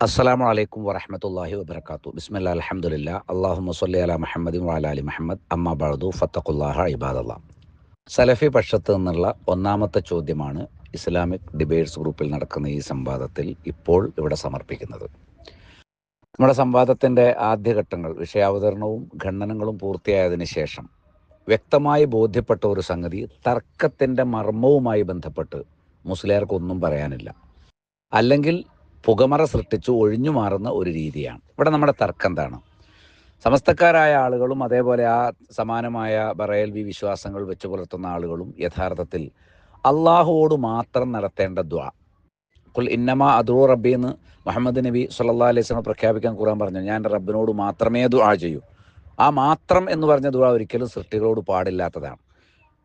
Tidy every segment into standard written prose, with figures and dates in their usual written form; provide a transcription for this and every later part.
അസ്സലാമു അലൈക്കും വറഹ്മത്തുള്ളാഹി വബറകാതുഹു. ബിസ്മില്ലാഹിൽ അൽഹംദുലില്ലാഹ്. അല്ലാഹുമ്മ സ്വല്ലി അലാ മുഹമ്മദിൻ വഅലാ ആലി മുഹമ്മദ്. അമ്മാ ബഅദു ഫത്തഖുല്ലാഹ ഇബാദല്ലാഹ്. സലഫി പക്ഷത്ത് നിന്നുള്ള ഒന്നാമത്തെ ചോദ്യമാണ് ഇസ്ലാമിക് ഡിബേറ്റ്സ് ഗ്രൂപ്പിൽ നടക്കുന്ന ഈ സംവാദത്തിൽ ഇപ്പോൾ ഇവിടെ സമർപ്പിക്കുന്നത്. നമ്മുടെ സംവാദത്തിൻ്റെ ആദ്യഘട്ടങ്ങൾ വിഷയാവതരണവും ഖണ്ഡനങ്ങളും പൂർത്തിയായതിനു ശേഷം വ്യക്തമായി ബോധ്യപ്പെട്ട ഒരു സംഗതി, തർക്കത്തിൻ്റെ മർമ്മവുമായി ബന്ധപ്പെട്ട് മുസ്ലിയാർക്കൊന്നും പറയാനില്ല, അല്ലെങ്കിൽ പുകമറ സൃഷ്ടിച്ച് ഒഴിഞ്ഞു മാറുന്ന ഒരു രീതിയാണ്. ഇവിടെ നമ്മുടെ തർക്കം എന്താണ്? സമസ്തക്കാരായ ആളുകളും അതേപോലെ ആ സമാനമായ ബറേൽവി വിശ്വാസങ്ങൾ വെച്ച് പുലർത്തുന്ന ആളുകളും യഥാർത്ഥത്തിൽ അള്ളാഹുവോട് മാത്രം നടത്തേണ്ട ദുആ, ഖുൽ ഇന്നമാ അദൂ റബ്ബി എന്ന് മുഹമ്മദ് നബി സല്ലല്ലാഹു അലൈഹി വസല്ലം പ്രഖ്യാപിക്കാൻ ഖുർആൻ പറഞ്ഞു. ഞാൻ എൻ്റെ റബ്ബിനോട് മാത്രമേ ദുആ ചെയ്യൂ. ആ മാത്രം എന്ന് പറഞ്ഞ ദുആ ഒരിക്കലും സൃഷ്ടികളോട് പാടില്ലാത്തതാണ്.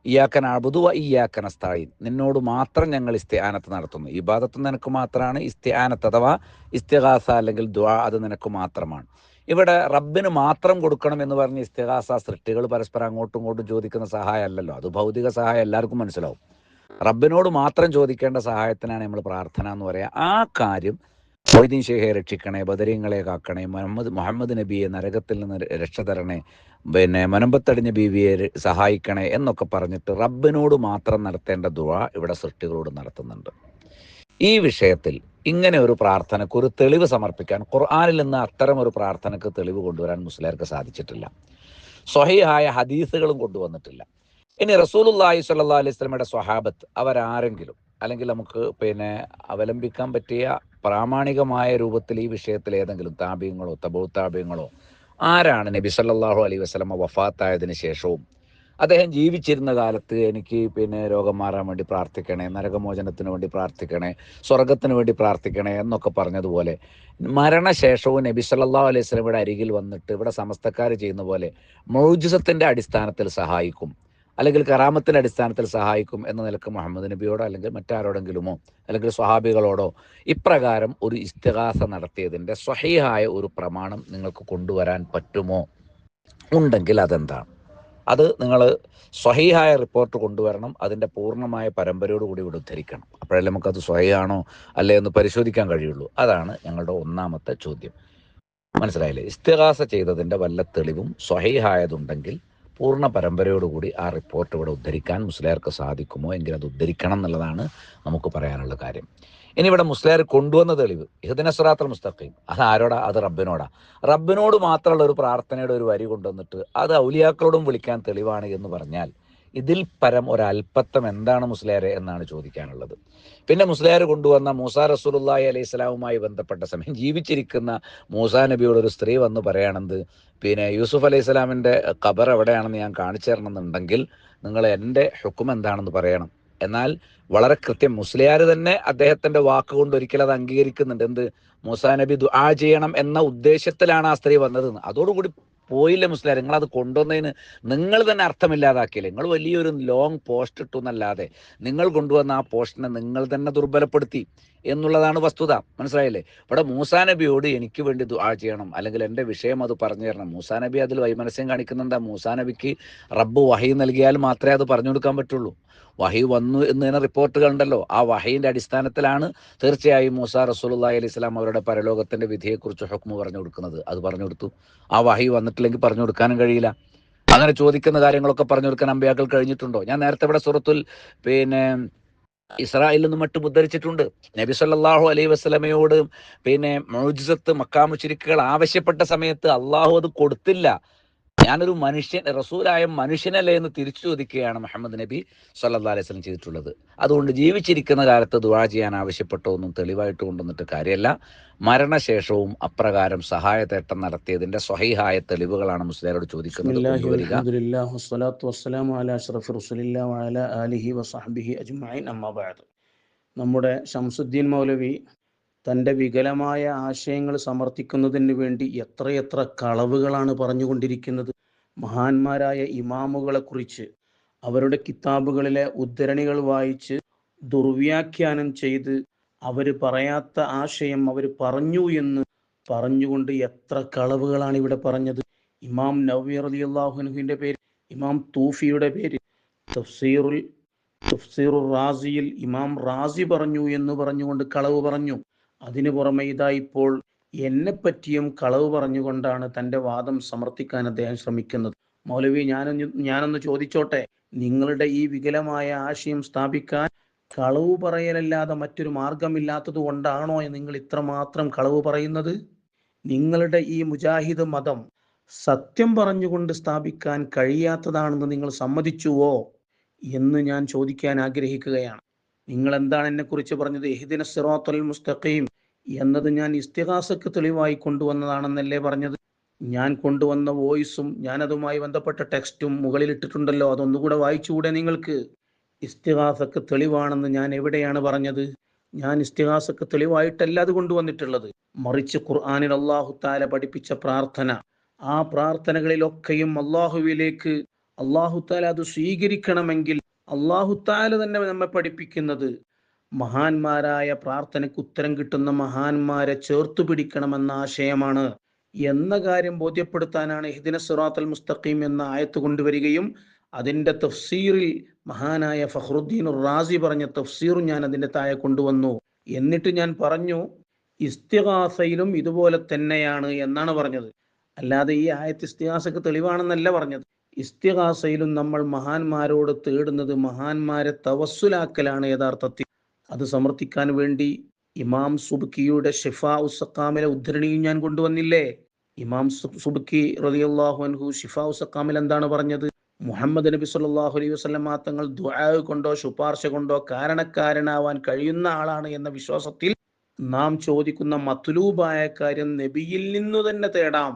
ഇയ്യാക നഅ്ബുദു വ ഇയ്യാക നസ്തഈൻ, നിന്നോട് മാത്രം ഞങ്ങൾ ഇസ്തിആനത്ത് നടത്തുന്നു. ഇബാദത്ത് നിനക്ക് മാത്രമാണ്, ഇസ്തിആനത്ത് അഥവാ ഇസ്തിഗാസ അല്ലെങ്കിൽ ദുആ അത് നിനക്ക് മാത്രമാണ്. ഇവിടെ റബ്ബിന് മാത്രം കൊടുക്കണം എന്ന് പറഞ്ഞ് ഇസ്തിഗാസ സൃഷ്ടികൾ പരസ്പരം അങ്ങോട്ടും ഇങ്ങോട്ടും ചോദിക്കുന്ന സഹായം അല്ലല്ലോ. അത് ഭൗതിക സഹായം എല്ലാവർക്കും മനസ്സിലാവും. റബ്ബിനോട് മാത്രം ചോദിക്കേണ്ട സഹായത്തിനാണ് നമ്മൾ പ്രാർത്ഥന എന്ന് പറയുക. ആ കാര്യം മൊയ്തീൻ ഷേഖെ രക്ഷിക്കണേ, ബദരീങ്ങളെ കാക്കണേ, മുഹമ്മദ് നബിയെ നരകത്തിൽ നിന്ന് രക്ഷ തരണേ, മനമ്പത്തടിഞ്ഞ ബീവിയെ സഹായിക്കണേ എന്നൊക്കെ പറഞ്ഞിട്ട് റബ്ബിനോട് മാത്രം നടത്തേണ്ട ദുആ ഇവിടെ സൃഷ്ടികളോട് നടത്തുന്നുണ്ട്. ഈ വിഷയത്തിൽ ഇങ്ങനെ ഒരു പ്രാർത്ഥനയ്ക്ക് ഒരു തെളിവ് സമർപ്പിക്കാൻ ഖുർആനിൽ നിന്ന് അത്തരം ഒരു പ്രാർത്ഥനയ്ക്ക് തെളിവ് കൊണ്ടുവരാൻ മുസ്ലിയാർക്ക് സാധിച്ചിട്ടില്ല. സ്വഹീഹായ ഹദീസുകളും കൊണ്ടുവന്നിട്ടില്ല. ഇനി റസൂലുള്ളാഹി സ്വല്ലല്ലാഹു അലൈഹി വസല്ലമയുടെ സ്വഹാബത്ത് അവരാരെങ്കിലും, അല്ലെങ്കിൽ നമുക്ക് അവലംബിക്കാൻ പറ്റിയ പ്രാമാണികമായ രൂപത്തിൽ ഈ വിഷയത്തിൽ ഏതെങ്കിലും താബിയങ്ങളോ തബൂ താബിയങ്ങളോ ആരാണ് നബി സല്ലല്ലാഹു അലൈഹി വസല്ലമ വഫാത്തായതിനു ശേഷവും അദ്ദേഹം ജീവിച്ചിരുന്ന കാലത്ത് എനിക്ക് രോഗം മാറാൻ വേണ്ടി പ്രാർത്ഥിക്കണേ, നരകമോചനത്തിന് വേണ്ടി പ്രാർത്ഥിക്കണേ, സ്വർഗത്തിന് വേണ്ടി പ്രാർത്ഥിക്കണേ എന്നൊക്കെ പറഞ്ഞതുപോലെ മരണശേഷവും നബി സല്ലല്ലാഹു അലൈഹി വസല്ലമയുടെ അരികിൽ വന്നിട്ട് ഇവിടെ സമസ്തക്കാർ ചെയ്യുന്ന പോലെ മൗജിസത്തിൻ്റെ അടിസ്ഥാനത്തിൽ സഹായിക്കും, അല്ലെങ്കിൽ കറാമത്തിൻ്റെ അടിസ്ഥാനത്തിൽ സഹായിക്കും എന്ന നിലക്ക് മുഹമ്മദ് നബിയോടോ അല്ലെങ്കിൽ മറ്റാരോടെങ്കിലുമോ അല്ലെങ്കിൽ സ്വഹാബികളോടോ ഇപ്രകാരം ഒരു ഇസ്തിഗാസ നടത്തിയതിൻ്റെ സ്വഹീഹായ ഒരു പ്രമാണം നിങ്ങൾക്ക് കൊണ്ടുവരാൻ പറ്റുമോ? ഉണ്ടെങ്കിൽ അതെന്താണ്? അത് നിങ്ങൾ സ്വഹീഹായ റിപ്പോർട്ട് കൊണ്ടുവരണം. അതിൻ്റെ പൂർണ്ണമായ പരമ്പരയോടുകൂടി ഇവിടെ ഉദ്ധരിക്കണം. അപ്പോഴല്ലേ നമുക്കത് സ്വഹീഹാണോ അല്ലേ എന്ന് പരിശോധിക്കാൻ കഴിയുള്ളൂ. അതാണ് ഞങ്ങളുടെ ഒന്നാമത്തെ ചോദ്യം. മനസ്സിലായില്ലേ? ഇസ്തിഗാസ ചെയ്തതിൻ്റെ വല്ല തെളിവും സ്വഹീഹായതുണ്ടെങ്കിൽ പൂർണ്ണ പരമ്പരയോടുകൂടി ആ റിപ്പോർട്ട് ഇവിടെ ഉദ്ധരിക്കാൻ മുസ്ലിയാർക്ക് സാധിക്കുമോ എങ്കിൽ അത് ഉദ്ധരിക്കണം എന്നുള്ളതാണ് നമുക്ക് പറയാനുള്ള കാര്യം. ഇനി ഇവിടെ മുസ്ലിയാർ കൊണ്ടുവന്ന തെളിവ് ഇഹ്ദിന സിറാത്തൽ മുസ്തഖീം, അത് ആരോടാ? അത് റബ്ബിനോടാ. റബ്ബിനോട് മാത്രമുള്ള ഒരു പ്രാർത്ഥനയുടെ ഒരു വരി കൊണ്ടുവന്നിട്ട് അത് ഔലിയാക്കളോടും വിളിക്കാൻ തെളിവാണ് എന്ന് പറഞ്ഞാൽ ഇതിൽ പരം ഒരൽപ്പത്തം എന്താണ് മുസ്ലിയാരെ എന്നാണ് ചോദിക്കാനുള്ളത്. പിന്നെ മുസ്ലിയാർ കൊണ്ടുവന്ന മൂസാ റസൂലുള്ളാഹി അലൈഹി സ്വലാമുമായി ബന്ധപ്പെട്ട സമയം ജീവിച്ചിരിക്കുന്ന മൂസാ നബിയോട് ഒരു സ്ത്രീ വന്ന് പറയണത്, യൂസുഫ് അലൈഹി സ്വലാമിൻ്റെ ഖബർ എവിടെയാണെന്ന് ഞാൻ കാണിച്ചു തരണമെന്നുണ്ടെങ്കിൽ നിങ്ങൾ എൻ്റെ ഹുക്കം എന്താണെന്ന് പറയണം. എന്നാൽ വളരെ കൃത്യം മുസ്ലിയാർ തന്നെ അദ്ദേഹത്തിൻ്റെ വാക്കുകൊണ്ട് ഒരിക്കലും അത് അംഗീകരിക്കുന്നുണ്ട്. എന്ത്? മൂസാ നബി ദുആ ചെയ്യണം എന്ന ഉദ്ദേശത്തിലാണ് ആ സ്ത്രീ വന്നതെന്ന്. അതോടുകൂടി പോയില്ലേ മുസ്ലിയാർ? നിങ്ങളത് കൊണ്ടുവന്നതിന് നിങ്ങൾ തന്നെ അർത്ഥമില്ലാതാക്കിയില്ലേ? നിങ്ങൾ വലിയൊരു ലോങ് പോസ്റ്റ് ഇട്ടു എന്നല്ലാതെ നിങ്ങൾ കൊണ്ടുവന്ന ആ പോസ്റ്റിനെ നിങ്ങൾ തന്നെ ദുർബലപ്പെടുത്തി എന്നുള്ളതാണ് വസ്തുത. മനസ്സിലായില്ലേ? ഇവിടെ മൂസാ നബിയോട് എനിക്ക് വേണ്ടി ദുആ ചെയ്യണം, അല്ലെങ്കിൽ എൻ്റെ വിഷയം അത് പറഞ്ഞു തരണം. മൂസാ നബി അതിൽ വൈമനസ്യം കാണിക്കുന്നെന്താ? മൂസാ നബിക്ക് റബ്ബ് വഹി നൽകിയാൽ മാത്രമേ അത് പറഞ്ഞു കൊടുക്കാൻ പറ്റുള്ളൂ. വഹി വന്നു എന്നതിന് റിപ്പോർട്ടുകൾ ഉണ്ടല്ലോ. ആ വഹീൻ്റെ അടിസ്ഥാനത്തിലാണ് തീർച്ചയായും മൂസാ റസൂലുള്ളാഹി അലൈഹി സ്വലാം അവരുടെ പരലോകത്തിൻ്റെ വിധിയെക്കുറിച്ച് ഹുക്മ് പറഞ്ഞു കൊടുക്കുന്നത്. അത് പറഞ്ഞു കൊടുത്തു. ആ വഹി വന്നിട്ടില്ലെങ്കിൽ പറഞ്ഞു കൊടുക്കാനും കഴിയില്ല. അങ്ങനെ ചോദിക്കുന്ന കാര്യങ്ങളൊക്കെ പറഞ്ഞു കൊടുക്കാൻ അമ്പിയാക്കൾ കഴിഞ്ഞിട്ടുണ്ടോ? ഞാൻ നേരത്തെ ഇവിടെ സൂറത്തുൽ ഇസ്രായേലിൽ നിന്നും മറ്റും ഉദ്ധരിച്ചിട്ടുണ്ട്. നബി സല്ലല്ലാഹു അലൈഹി വസല്ലമയോട് മുഅ്ജിസത്ത് മക്കാ മുശ്രിക്കുകൾ ആവശ്യപ്പെട്ട സമയത്ത് അള്ളാഹു അത് കൊടുത്തില്ല. ഞാനൊരു മനുഷ്യൻ, റസൂലായ മനുഷ്യനല്ലേ എന്ന് തിരിച്ചു ചോദിക്കുകയാണ് മുഹമ്മദ് നബി സല്ലല്ലാഹു അലൈഹി വസല്ലം ചെയ്തിട്ടുള്ളത്. അതുകൊണ്ട് ജീവിച്ചിരിക്കുന്ന കാലത്ത് ദുആ ചെയ്യാൻ ആവശ്യപ്പെട്ടോ ഒന്നും തെളിവായിട്ട് കൊണ്ടുവന്നിട്ട് കാര്യമല്ല. മരണശേഷവും അപ്രകാരം സഹായതേട്ടം നടത്തിയതിൻ്റെ സ്വഹീഹായ തെളിവുകളാണ് മുസ്ലിയാരോട് ചോദിക്കുന്നത്. കൊണ്ടുവരിക. അൽഹംദുലില്ലാഹി വസ്സലാത്തു വസ്സലാമു അലാ അഷ്റഫി റസൂലില്ലാഹി വഅലാ ആലിഹി വസഹ്ബിഹി അജ്മഈൻ, അമ്മാ ബഅദ്. നമ്മുടെ ശംസുദ്ദീൻ മൗലവി തൻ്റെ വികലമായ ആശയങ്ങൾ സമർത്ഥിക്കുന്നതിന് വേണ്ടി എത്രയെത്ര കളവുകളാണ് പറഞ്ഞുകൊണ്ടിരിക്കുന്നത്. മഹാന്മാരായ ഇമാമുകളെക്കുറിച്ച് അവരുടെ കിതാബുകളിലെ ഉദ്ധരണികൾ വായിച്ച് ദുർവ്യാഖ്യാനം ചെയ്ത് അവർ പറയാത്ത ആശയം അവർ പറഞ്ഞു എന്ന് പറഞ്ഞുകൊണ്ട് എത്ര കളവുകളാണ് ഇവിടെ പറഞ്ഞത്. ഇമാം നവവി റളിയല്ലാഹു അൻഹുവിൻ്റെ പേര്, ഇമാം തൂഫിയുടെ പേര്, തഫ്സീറുർ റാസിയിൽ ഇമാം റാസി പറഞ്ഞു എന്ന് പറഞ്ഞുകൊണ്ട് കളവ് പറഞ്ഞു. അതിനു പുറമെ ഇതാ ഇപ്പോൾ എന്നെപ്പറ്റിയും കളവ് പറഞ്ഞുകൊണ്ടാണ് തൻ്റെ വാദം സമർത്ഥിക്കാൻ അദ്ദേഹം ശ്രമിക്കുന്നത്. മൗലവി, ഞാനൊന്ന് ചോദിച്ചോട്ടെ, നിങ്ങളുടെ ഈ വികലമായ ആശയം സ്ഥാപിക്കാൻ കളവ് പറയലല്ലാതെ മറ്റൊരു മാർഗമില്ലാത്തത് കൊണ്ടാണോ നിങ്ങൾ ഇത്രമാത്രം കളവ് പറയുന്നത്? നിങ്ങളുടെ ഈ മുജാഹിദ് മതം സത്യം പറഞ്ഞുകൊണ്ട് സ്ഥാപിക്കാൻ കഴിയാത്തതാണെന്ന് നിങ്ങൾ സമ്മതിച്ചുവോ എന്ന് ഞാൻ ചോദിക്കാൻ ആഗ്രഹിക്കുകയാണ്. നിങ്ങൾ എന്താണ് എന്നെക്കുറിച്ച് പറഞ്ഞത്? ഇഹ്ദിന സിറാത്തുൽ മുസ്തഖീം എന്നത് ഞാൻ ഇസ്തിഗാസക്ക് തെളിവായി കൊണ്ടുവന്നതാണെന്നല്ലേ പറഞ്ഞത്? ഞാൻ കൊണ്ടുവന്ന വോയിസും അതുമായി ബന്ധപ്പെട്ട ടെക്സ്റ്റും മുകളിൽ ഇട്ടിട്ടുണ്ടല്ലോ, അതൊന്നുകൂടെ വായിച്ചുകൂടെ നിങ്ങൾക്ക്? ഇസ്തിഗാസക്ക് തെളിവാണെന്ന് ഞാൻ എവിടെയാണ് പറഞ്ഞത്? ഞാൻ ഇസ്തിഗാസക്ക് തെളിവായിട്ടല്ല അത് കൊണ്ടുവന്നിട്ടുള്ളത്. മറിച്ച് ഖുർആനിൽ അല്ലാഹു തആല പഠിപ്പിച്ച പ്രാർത്ഥന, ആ പ്രാർത്ഥനകളിലൊക്കെയും അള്ളാഹുവിലേക്ക് അല്ലാഹു തആല അത് സ്വീകരിക്കണമെങ്കിൽ അല്ലാഹു തആല തന്നെ നമ്മെ പഠിപ്പിക്കുന്നത് മഹാന്മാരായ പ്രാർത്ഥനയ്ക്ക് ഉത്തരം കിട്ടുന്ന മഹാന്മാരെ ചേർത്തു പിടിക്കണമെന്ന ആശയമാണ് എന്ന കാര്യം ബോധ്യപ്പെടുത്താനാണ് ഇഹ്ദിന സിറാത്തൽ മുസ്തഖീം എന്ന ആയത്ത് കൊണ്ടുവരികയും അതിൻ്റെ തഫ്സീറിൽ മഹാനായ ഫഖ്റുദ്ദീൻ റാസി പറഞ്ഞ തഫ്സീറും ഞാൻ അതിൻ്റെ താഴെ കൊണ്ടുവന്നു. എന്നിട്ട് ഞാൻ പറഞ്ഞു, ഇസ്തിഗാസയിലും ഇതുപോലെ തന്നെയാണ് എന്നാണ് പറഞ്ഞത്. അല്ലാതെ ഈ ആയത്ത് ഇസ്തിഗാസക്ക് തെളിവാണെന്നല്ല പറഞ്ഞത്. ഇസ്തിഗാസയിലും നമ്മൾ മഹാന്മാരോട് തേടുന്നത് മഹാന്മാരെ തവസ്സുലാക്കലാണ് യഥാർത്ഥത്തിൽ. അത് സമർത്ഥിക്കാൻ വേണ്ടി ഇമാം സുബ്കിയുടെ ഷിഫാ ഉസ്സഖാമിലെ ഉദ്ധരണിയും ഞാൻ കൊണ്ടുവന്നില്ലേ? ഇമാം സുബ്കി റളിയല്ലാഹു അൻഹു ഷിഫാ ഉസ്സഖാമിൽ എന്താണ് പറഞ്ഞത്? മുഹമ്മദ് നബി സല്ലല്ലാഹു അലൈഹി വസല്ലം തങ്ങൾ ദുആ കൊണ്ടോ ശുപാർശ കൊണ്ടോ കാരണക്കാരനാവാൻ കഴിയുന്ന ആളാണ് എന്ന വിശ്വാസത്തിൽ നാം ചോദിക്കുന്ന മത്ലൂബായ കാര്യം നബിയിൽ നിന്നു തന്നെ തേടാം.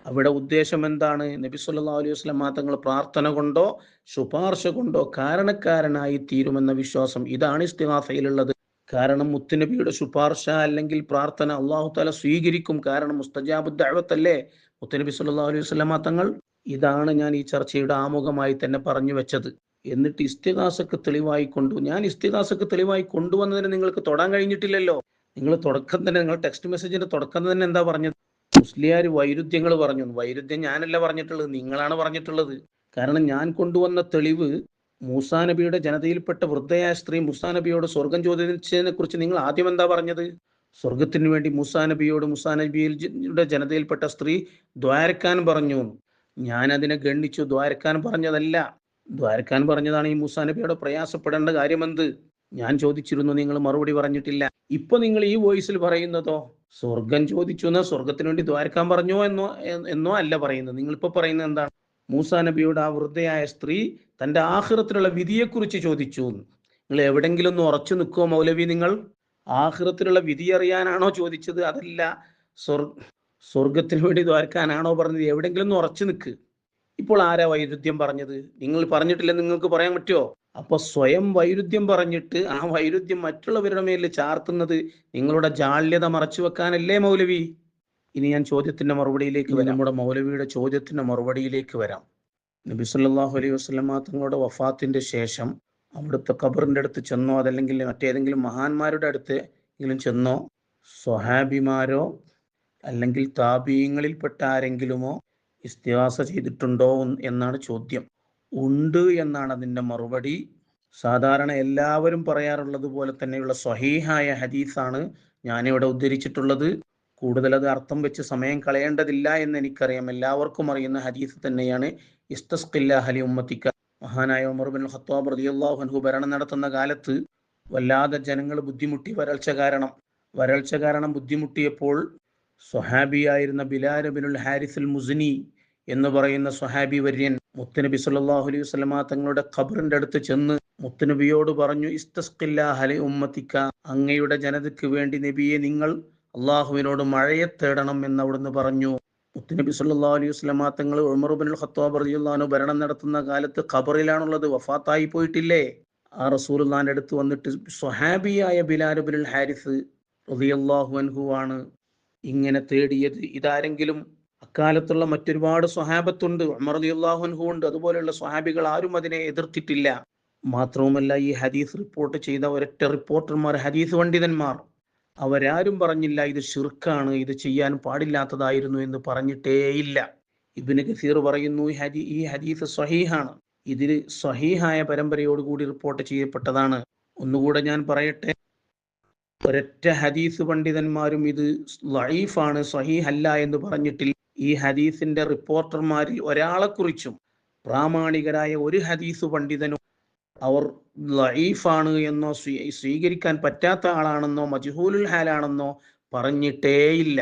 അവിടെ ഉദ്ദേശം എന്താണ്? നബി സല്ലല്ലാഹു അലൈഹി വസല്ലം തങ്ങൾ പ്രാർത്ഥന കൊണ്ടോ ശുപാർശ കൊണ്ടോ കാരണക്കാരനായി തീരുമെന്ന വിശ്വാസം. ഇതാണ് ഇസ്തിഗാസയിലുള്ളത്. കാരണം മുത്തുനബിയുടെ ശുപാർശ അല്ലെങ്കിൽ പ്രാർത്ഥന അല്ലാഹു തആല സ്വീകരിക്കും. കാരണം മുസ്തജാബു ദഅവത്തല്ലേ മുത്തുനബി സല്ലല്ലാഹു അലൈഹി വസല്ലം തങ്ങൾ. ഇതാണ് ഞാൻ ഈ ചർച്ചയുടെ ആമുഖമായി തന്നെ പറഞ്ഞു വെച്ചത്. എന്നിട്ട് ഇസ്തിഗാസക്ക് തെളിവായി ഞാൻ ഇസ്തിഗാസക്ക് തെളിവായി കൊണ്ടുവന്നതിന് നിങ്ങൾക്ക് തൊടാൻ കഴിഞ്ഞിട്ടില്ലല്ലോ. നിങ്ങൾ ടെക്സ്റ്റ് മെസ്സേജിന്റെ തുടക്കം തന്നെ എന്താ പറഞ്ഞത്? മുസ്ലിയാർ വൈരുദ്ധ്യങ്ങൾ പറഞ്ഞു. വൈരുദ്ധ്യം ഞാനല്ല പറഞ്ഞിട്ടുള്ളത്, നിങ്ങളാണ് പറഞ്ഞിട്ടുള്ളത്. കാരണം ഞാൻ കൊണ്ടുവന്ന തെളിവ് മൂസാ നബിയുടെ ജനതയിൽപ്പെട്ട വൃദ്ധയായ സ്ത്രീ മൂസാ നബിയോട് സ്വർഗം ചോദിച്ചതിനെ കുറിച്ച് നിങ്ങൾ ആദ്യം എന്താ പറഞ്ഞത്? സ്വർഗത്തിന് വേണ്ടി മൂസാ നബിയുടെ ജനതയിൽപ്പെട്ട സ്ത്രീ ദ്വാരക്കാൻ പറഞ്ഞു. ഞാൻ അതിനെ ഗണ്ണിച്ചു. ദ്വാരക്കാൻ പറഞ്ഞതല്ല. ദ്വാരക്കാൻ പറഞ്ഞതാണ് ഈ മൂസാ നബിയോട് പ്രയാസപ്പെടേണ്ട കാര്യമെന്ത്? ഞാൻ ചോദിച്ചിരുന്നു, നിങ്ങൾ മറുപടി പറഞ്ഞിട്ടില്ല. ഇപ്പൊ നിങ്ങൾ ഈ വോയിസിൽ പറയുന്നതോ സ്വർഗം ചോദിച്ചു എന്നോ സ്വർഗത്തിന് വേണ്ടി ദ്വാരക്കാൻ പറഞ്ഞോ എന്നോ അല്ല പറയുന്നത്. നിങ്ങളിപ്പോ പറയുന്നത് എന്താണ്? മൂസാ നബിയോട് ആ വൃദ്ധയായ സ്ത്രീ തൻ്റെ ആഖിറത്തിലുള്ള വിധിയെക്കുറിച്ച് ചോദിച്ചു. നിങ്ങൾ എവിടെങ്കിലും ഒന്ന് ഉറച്ചു നിൽക്കുമോ മൗലവി? നിങ്ങൾ ആഖിറത്തിലുള്ള വിധി അറിയാനാണോ ചോദിച്ചത്? അതല്ല സ്വർഗത്തിന് വേണ്ടി ദ്വാരക്കാനാണോ പറഞ്ഞത്? എവിടെങ്കിലും ഒന്ന് ഉറച്ചു നിൽക്ക്. ഇപ്പോൾ ആരാ വൈരുദ്ധ്യം പറഞ്ഞത്? നിങ്ങൾ പറഞ്ഞിട്ടില്ലെന്ന് നിങ്ങൾക്ക് പറയാൻ പറ്റുമോ? അപ്പൊ സ്വയം വൈരുദ്ധ്യം പറഞ്ഞിട്ട് ആ വൈരുദ്ധ്യം മറ്റുള്ളവരുടെ മേലിൽ ചാർത്തുന്നത് നിങ്ങളുടെ ജാള്യത മറച്ചു വെക്കാനല്ലേ മൗലവി? ഇനി ഞാൻ ചോദ്യത്തിന്റെ മറുപടിയിലേക്ക് വരാം. നമ്മുടെ മൗലവിയുടെ ചോദ്യത്തിന്റെ മറുപടിയിലേക്ക് വരാം. നബി സല്ലല്ലാഹു അലൈഹി വസല്ലം തങ്ങളുടെ വഫാത്തിന്റെ ശേഷം അവിടുത്തെ ഖബറിന്റെ അടുത്ത് ചെന്നോ അതല്ലെങ്കിൽ മറ്റേതെങ്കിലും മഹാന്മാരുടെ അടുത്ത് എങ്കിലും ചെന്നോ സ്വഹാബിമാരോ അല്ലെങ്കിൽ താബീങ്ങളിൽപ്പെട്ട ആരെങ്കിലുമോ ഇസ്തിഗാസ ചെയ്തിട്ടുണ്ടോ എന്നാണ് ചോദ്യം. ഉണ്ട് എന്നാണ് അതിൻ്റെ മറുപടി. സാധാരണ എല്ലാവരും പറയാറുള്ളത് പോലെ തന്നെയുള്ള സ്വഹീഹായ ഹദീസാണ് ഞാനിവിടെ ഉദ്ധരിച്ചിട്ടുള്ളത്. കൂടുതൽ അത് അർത്ഥം വെച്ച് സമയം കളയേണ്ടതില്ല എന്ന് എനിക്കറിയാം. എല്ലാവർക്കും അറിയുന്ന ഹദീസ് തന്നെയാണ്. ഇസ്തസ്ഖില്ലാഹ ലി ഉമ്മത്തിക. മഹാനായ ഉമർ ബിൻ ഖത്താബ് റളിയല്ലാഹു അൻഹു ഭരണം നടത്തുന്ന കാലത്ത് വല്ലാതെ ജനങ്ങൾ ബുദ്ധിമുട്ടി. വരൾച്ച കാരണം ബുദ്ധിമുട്ടിയപ്പോൾ സ്വഹാബിയായിരുന്ന ബിലാൽ ബിനുൽ ഹാരിസുൽ മുസ്നി എന്ന് പറയുന്ന സ്വഹാബി വര്യൻ മുത്തുനബി സല്ലല്ലാഹു അലൈഹി വസല്ലം തങ്ങളുടെ ഖബറിന്റെ അടുത്ത് ചെന്ന് മുത്തുനബിയോട് പറഞ്ഞു, ഇസ്തസ്ഖില്ലാഹ ലി ഉമ്മത്തിക, അങ്ങയുടെ ജനതയ്ക്ക് വേണ്ടി നബിയെ നിങ്ങൾ അള്ളാഹുവിനോട് മഴയെ തേടണം എന്ന് അവിടുന്ന് പറഞ്ഞു. മുത്തുനബി സല്ലല്ലാഹു അലൈഹി വസല്ലം തങ്ങൾ ഉമർ ഇബ്നുൽ ഖത്താബ് റളിയല്ലാഹു അൻഹു ഭരണം നടത്തുന്ന കാലത്ത് ഖബറിലാണുള്ളത്, വഫാത്തായി പോയിട്ടില്ലേ? ആ റസൂലുള്ളാഹിന്റെ അടുത്ത് വന്നിട്ട് സ്വഹാബിയായ ബിലാൽ ഇബ്നുൽ ഹാരിസ് റളിയല്ലാഹു അൻഹു ആണ് ഇങ്ങനെ തേടിയത്. ഇതാരെങ്കിലും അക്കാലത്തുള്ള മറ്റൊരുപാട് സ്വഹാബത്തുണ്ട്, ഉമർ റളിയല്ലാഹു അൻഹു ഉണ്ട്, അതുപോലെയുള്ള സ്വഹാബികൾ ആരും അതിനെ എതിർത്തിട്ടില്ല. മാത്രവുമല്ല, ഈ ഹദീസ് റിപ്പോർട്ട് ചെയ്ത ഒരൊറ്റ റിപ്പോർട്ടർമാർ, ഹദീസ് പണ്ഡിതന്മാർ, അവരാരും പറഞ്ഞില്ല ഇത് ശിർക്കാണ്, ഇത് ചെയ്യാൻ പാടില്ലാത്തതായിരുന്നു എന്ന് പറഞ്ഞിട്ടേയില്ല. ഇബ്നു കസീർ പറയുന്നു ഈ ഹദീസ് സ്വഹീഹാണ്. ഇതിൽ സ്വഹീഹായ പരമ്പരയോടുകൂടി റിപ്പോർട്ട് ചെയ്യപ്പെട്ടതാണ്. ഒന്നുകൂടെ ഞാൻ പറയട്ടെ. ഒരൊറ്റ ഹദീസ് പണ്ഡിതന്മാരും ഇത് ലഈഫാണ് സ്വഹീഹല്ല എന്ന് പറഞ്ഞിട്ടില്ല. ഈ ഹദീസിന്റെ റിപ്പോർട്ടർമാരിൽ ഒരാളെക്കുറിച്ചും പ്രാമാണികരായ ഒരു ഹദീസ് പണ്ഡിതനും അവർ ലഈഫാണ് എന്നോ സ്വീകരിക്കാൻ പറ്റാത്ത ആളാണെന്നോ മജ്ഹൂലുൽ ഹാലാണെന്നോ പറഞ്ഞിട്ടേയില്ല.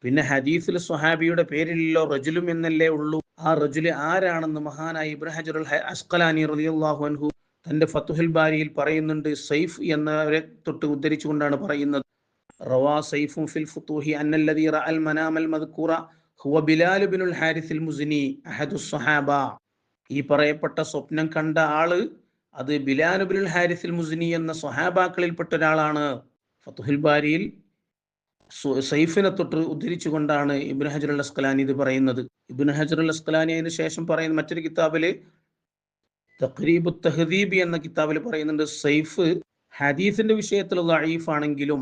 പിന്നെ ഹദീസിൽ സ്വഹാബിയുടെ പേരിലല്ലോ റജുലും എന്നല്ലേ ഉള്ളൂ. ആ റജുല് ആരാണെന്ന് മഹാനായ ഇബ്നു ഹജറുൽ അസ്ഖലാനി റളിയല്ലാഹു അൻഹു തന്റെ ഫത്ഹുൽ ബാരിയിൽ പറയുന്നുണ്ട്. സൈഫ് എന്നവരെ തൊട്ട് ഉദ്ധരിച്ചുകൊണ്ടാണ് പറയുന്നത്, റവാ സൈഫുൻ ഫിൽ ഫുതൂഹി അന്നല്ലദീ റഅൽ മനാമൽ മദ്കൂറ ഹുവ ബിലാൽ ഇബ്നുൽ ഹാരിസിൽ മുസ്നി അഹദുസ് സ്വഹാബ. ഈ പറയപ്പെട്ട സ്വപ്നം കണ്ട ആള് അത് ബിലാൽ ഇബ്നുൽ ഹാരിസിൽ മുസ്നി എന്ന സ്വഹാബാക്കളിൽപ്പെട്ട ഒരാളാണ്. ഫത്ഹുൽ ബാരിയിൽ സൈഫിനെ തൊട്ട് ഉദ്ധരിച്ചുകൊണ്ടാണ് ഇബ്നു ഹജറുൽ അസ്ഖലാനി ഇത് പറയുന്നത്. ഇബ്നു ഹജറുൽ അസ്ഖലാനി അതിന് ശേഷം പറയുന്ന മറ്റൊരു കിതാബില് തഖ്രീബു തഹ്ദീബ് എന്ന കിതാബിൽ പറയുന്നുണ്ട്, സൈഫ് ഹദീസിന്റെ വിഷയത്തിൽ ദഈഫ് ആണെങ്കിലും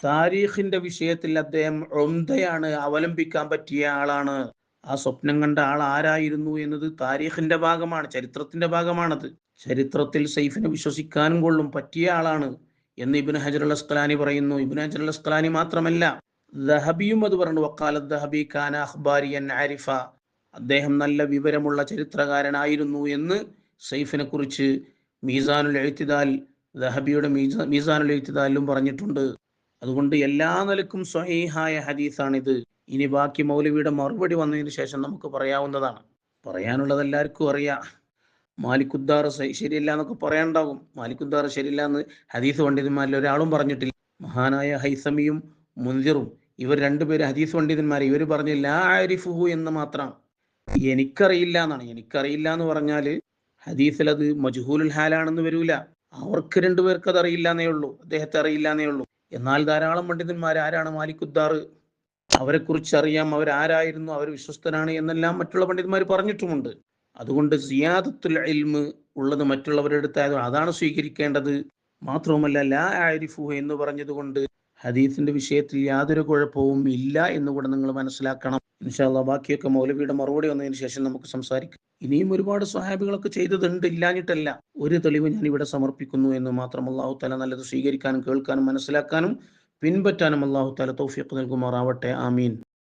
താരീഖിന്റെ വിഷയത്തിൽ അദ്ദേഹം ഉംദയാണ്, അവലംബിക്കാൻ പറ്റിയ ആളാണ്. ആ സ്വപ്നം കണ്ട ആൾ ആരായിരുന്നു എന്നത് താരീഖിന്റെ ഭാഗമാണ്, ചരിത്രത്തിന്റെ ഭാഗമാണത്. ചരിത്രത്തിൽ സൈഫിനെ വിശ്വസിക്കാനും കൊള്ളും, പറ്റിയ ആളാണ് എന്ന് ഇബ്നു ഹജറുൽ അസ്ഖലാനി പറയുന്നു. ഇബ്നു ഹജറുൽ അസ്ഖലാനി മാത്രമല്ല, ദഹബിയും അത് പറഞ്ഞു. വഖാല ദഹബി കാന അഖ്ബാരിയൻ ആരിഫ, അദ്ദേഹം നല്ല വിവരമുള്ള ചരിത്രകാരനായിരുന്നു എന്ന് സൈഫിനെ കുറിച്ച് മീസാനുൽ ഇഅ്തിദാൽ, ദഹബിയുടെ മീസാനുൽ ഇഅ്തിദാലിലും പറഞ്ഞിട്ടുണ്ട്. അതുകൊണ്ട് എല്ലാ നിലക്കും സ്വഹീഹായ ഹദീസാണിത്. ഇനി ബാക്കി മൗലവിയുടെ മറുപടി വന്നതിന് ശേഷം നമുക്ക് പറയാവുന്നതാണ്. പറയാനുള്ളത് എല്ലാവർക്കും അറിയാം. മാലിക്കുദ്ദാർ ശരിയല്ല എന്നൊക്കെ പറയാനുണ്ടാകും. മാലിക്കുദ്ദാർ ശരിയല്ല എന്ന് ഹദീസ് പണ്ഡിതന്മാരിൽ ഒരാളും പറഞ്ഞിട്ടില്ല. മഹാനായ ഹൈസമിയും മുൻദിറും ഇവർ രണ്ടുപേരും ഹദീസ് പണ്ഡിതന്മാർ, ഇവർ പറഞ്ഞ ലാ ആരിഫുഹു എന്ന് മാത്രം, എനിക്കറിയില്ല എന്നാണ്. എനിക്കറിയില്ല എന്ന് പറഞ്ഞാൽ ഹദീസിൽ അത് മജ്ഹൂലുൽ ഹാലാണെന്ന് വരൂല. അവർക്ക് രണ്ടുപേർക്ക് അത് അറിയില്ല എന്നേ ഉള്ളൂ, അദ്ദേഹത്തെ അറിയില്ല എന്നേ ഉള്ളൂ. എന്നാൽ ധാരാളം പണ്ഡിതന്മാർ, ആരാണ് മാലിക്കുദ്ദാർ, അവരെ കുറിച്ച് അറിയാം, അവരാരായിരുന്നു, അവർ വിശ്വസ്തനാണ് എന്നെല്ലാം മറ്റുള്ള പണ്ഡിതന്മാർ പറഞ്ഞിട്ടുമുണ്ട്. അതുകൊണ്ട് സിയാദത്തുൽ ഇൽമ് ഉള്ളത് മറ്റുള്ളവരുടെ അടുത്തായതുകൊണ്ട് അതാണ് സ്വീകരിക്കേണ്ടത്. മാത്രവുമല്ല ലാ ആരിഫുഹു എന്ന് പറഞ്ഞതുകൊണ്ട് ഹദീസിന്റെ വിഷയത്തിൽ യാതൊരു കുഴപ്പവും ഇല്ല എന്നുകൂടെ നിങ്ങൾ മനസ്സിലാക്കണം. ഇൻഷാ അല്ലാഹ് ബാക്കിയൊക്കെ മൗലവിയുടെ മറുപടി വന്നതിന് ശേഷം നമുക്ക് സംസാരിക്കാം. ഇനിയും ഒരുപാട് സ്വഹാബികളൊക്കെ ചെയ്തതുണ്ട്, ഇല്ലാഞ്ഞിട്ടല്ല. ഒരു തെളിവ് ഞാൻ ഇവിടെ സമർപ്പിക്കുന്നു എന്ന് മാത്രം. അല്ലാഹു തആല നല്ലത് സ്വീകരിക്കാനും കേൾക്കാനും മനസ്സിലാക്കാനും പിൻപറ്റാനും അല്ലാഹു തആല തൗഫീഖ് നൽകുമാറാവട്ടെ. ആമീൻ.